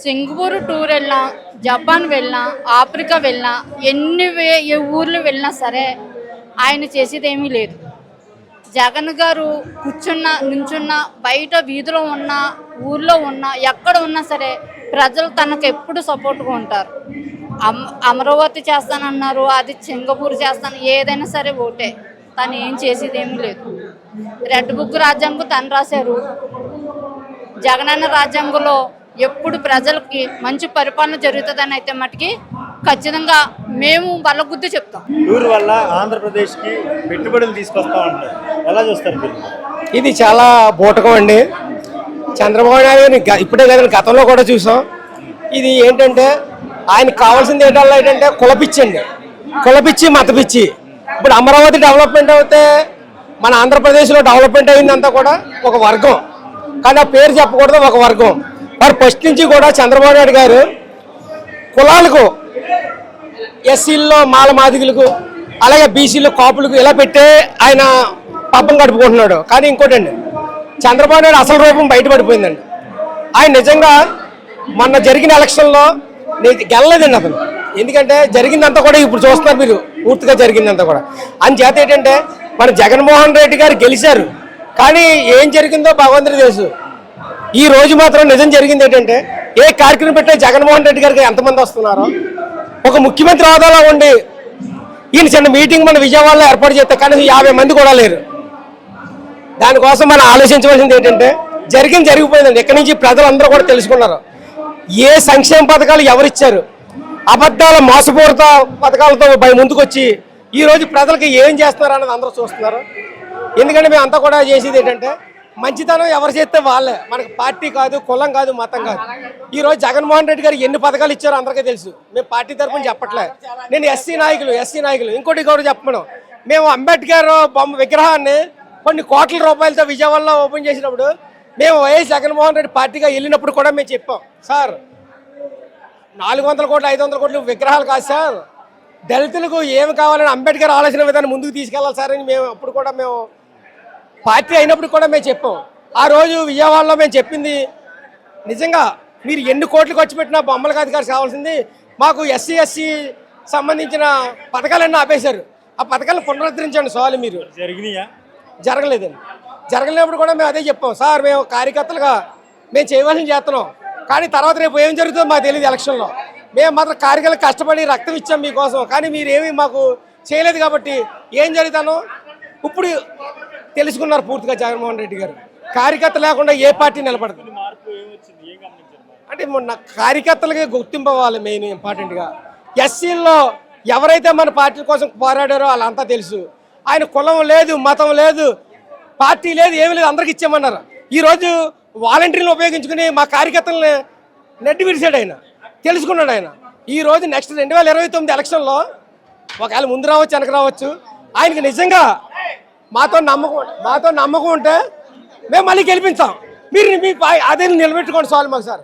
Singapore tour వెళ్ళినా, Japan వెళ్ళినా, Africa వెళ్ళినా, ఏ ఊర్లు వెళ్ళినా సరే ఆయన చేసేదేమీ లేదు. జగన్ గారు కూర్చున్నా, నుంచున్నా, బయట వీధిలో ఉన్నా, ఊర్లో ఉన్నా, ఎక్కడ ఉన్నా సరే ప్రజలు తనకు ఎప్పుడు సపోర్ట్గా ఉంటారు. అమరావతి చేస్తానన్నారు, అది సింగపూర్ చేస్తాను, ఏదైనా సరే ఓటే. తను ఏం చేసేదేమీ లేదు. రెడ్ బుక్ రాజ్యాంగం తను రాశారు. జగనన్న రాజ్యాంగంలో ఎప్పుడు ప్రజలకి మంచి పరిపాలన జరుగుతుందని అయితే మటుకి ఖచ్చితంగా మేము బల్లగుద్ది చెప్తాం. టూర్ వల్ల ఆంధ్రప్రదేశ్కి పెట్టుబడులు తీసుకొస్తా ఉంటారు, ఎలా చూస్తారు మీరు? ఇది చాలా బూటకం అండి. చంద్రబాబు నాయుడు ఇప్పుడే కదా గతంలో కూడా చూసాం. ఇది ఏంటంటే ఆయనకు కావాల్సింది ఏంటంటే కులపిచ్చండి, కులపిచ్చి మతపిచ్చి. ఇప్పుడు అమరావతి డెవలప్మెంట్ అయితే మన ఆంధ్రప్రదేశ్లో డెవలప్మెంట్ అయిందంతా కూడా ఒక వర్గం, కానీ ఆ పేరు చెప్పకూడదు, ఒక వర్గం. మరి ఫస్ట్ నుంచి కూడా చంద్రబాబు నాయుడు గారు కులాలకు, ఎస్సీల్లో మాల మాదిగులకు, అలాగే బీసీలు కాపులకు ఇలా పెట్టే ఆయన పాపం గడుపుకుంటున్నాడు. కానీ ఇంకోటండి, చంద్రబాబు నాయుడు అసలు రూపం బయటపడిపోయిందండి. ఆయన నిజంగా మొన్న జరిగిన ఎలక్షన్లో గెలలేదండి అతను. ఎందుకంటే జరిగిందంతా కూడా ఇప్పుడు చూస్తున్నారు మీరు, పూర్తిగా జరిగిందంతా కూడా. చేత ఏంటంటే మన జగన్మోహన్ రెడ్డి గారు గెలిచారు, కానీ ఏం జరిగిందో భగవంతుడికి తెలుసు. ఈ రోజు మాత్రం నిజం జరిగింది ఏంటంటే, ఏ కార్యక్రమం పెట్టే జగన్మోహన్ రెడ్డి గారికి ఎంతమంది వస్తున్నారో, ఒక ముఖ్యమంత్రి హోదాలో ఉండి ఈయన చిన్న మీటింగ్ మన విజయవాడలో ఏర్పాటు చేస్తే కనీసం 50 మంది కూడా లేరు. దానికోసం మనం ఆలోచించవలసింది ఏంటంటే, జరిగిపోయిందండి. ఇక్కడి నుంచి ప్రజలందరూ కూడా తెలుసుకున్నారు ఏ సంక్షేమ పథకాలు ఎవరిచ్చారు. అబద్ధాల మోసపూరిత పథకాలతో ముందుకు వచ్చి ఈరోజు ప్రజలకు ఏం చేస్తున్నారు అన్నది అందరూ చూస్తున్నారు. ఎందుకంటే మేము అంతా కూడా చేసేది ఏంటంటే, మంచితనం ఎవరు చేస్తే వాళ్ళే, మనకు పార్టీ కాదు, కులం కాదు, మతం కాదు. ఈరోజు జగన్మోహన్ రెడ్డి గారు ఎన్ని పథకాలు ఇచ్చారో అందరికీ తెలుసు. మేము పార్టీ తరఫున చెప్పట్లే. నేను ఎస్సీ నాయకులు ఇంకోటి కూడా చెప్పను. మేము అంబేద్కర్ బొమ్మ విగ్రహాన్ని కొన్ని కోట్ల రూపాయలతో విజయవాడలో ఓపెన్ చేసినప్పుడు మేము వైఎస్ జగన్మోహన్ రెడ్డి పార్టీగా వెళ్ళినప్పుడు కూడా మేము చెప్పాం, సార్ 400 కోట్లు 500 కోట్లు విగ్రహాలు కాదు సార్, దళితులకు ఏమి కావాలని అంబేద్కర్ ఆలోచన విధానం ముందుకు తీసుకెళ్ళాలి సార్ అని మేము అప్పుడు కూడా మేము పార్టీ అయినప్పుడు కూడా మేము చెప్పాం. ఆ రోజు విజయవాడలో మేము చెప్పింది నిజంగా మీరు ఎన్ని కోట్లు ఖర్చు పెట్టినా బొమ్మలకు అధికారం కావాల్సింది, మాకు ఎస్సీ సంబంధించిన పథకాలన్నీ ఆపేశారు. ఆ పథకాలను పునరుద్ధరించండి చాలు. మీరు జరగలేదండి. జరగలేనప్పుడు కూడా మేము అదే చెప్పాం, సార్ మేము కార్యకర్తలుగా మేము చేయవలసింది చేస్తున్నాం, కానీ తర్వాత రేపు ఏం జరుగుతుందో మాకు తెలియదు. ఎలక్షన్లో మేము మాత్రం కార్యకర్తలు కష్టపడి రక్తం ఇచ్చాం మీకోసం, కానీ మీరేమీ మాకు చేయలేదు. కాబట్టి ఏం జరుగుతానో ఇప్పుడు తెలుసుకున్నారు పూర్తిగా జగన్మోహన్ రెడ్డి గారు. కార్యకర్త లేకుండా ఏ పార్టీ నిలబడదు అంటే మొన్న కార్యకర్తలకి గుర్తింపు అవ్వాలి మెయిన్ ఇంపార్టెంట్గా. ఎస్సీల్లో ఎవరైతే మన పార్టీ కోసం పోరాడారో వాళ్ళంతా తెలుసు. ఆయన కులం లేదు, మతం లేదు, పార్టీ లేదు, ఏమీ లేదు, అందరికి ఇచ్చామన్నారు. ఈరోజు వాలంటీర్లను ఉపయోగించుకుని మా కార్యకర్తలని నెట్టి విడిచాడు ఆయన, తెలుసుకున్నాడు ఆయన. ఈరోజు నెక్స్ట్ 2029 ఎలక్షన్లో ఒకవేళ ముందు రావచ్చు, వెనక రావచ్చు, ఆయనకి నిజంగా మాతో నమ్మకం ఉంటే మేము మళ్ళీ గెలిపించాం. మీరు మీ అదే నిలబెట్టుకోండి చాలు మాకు సార్.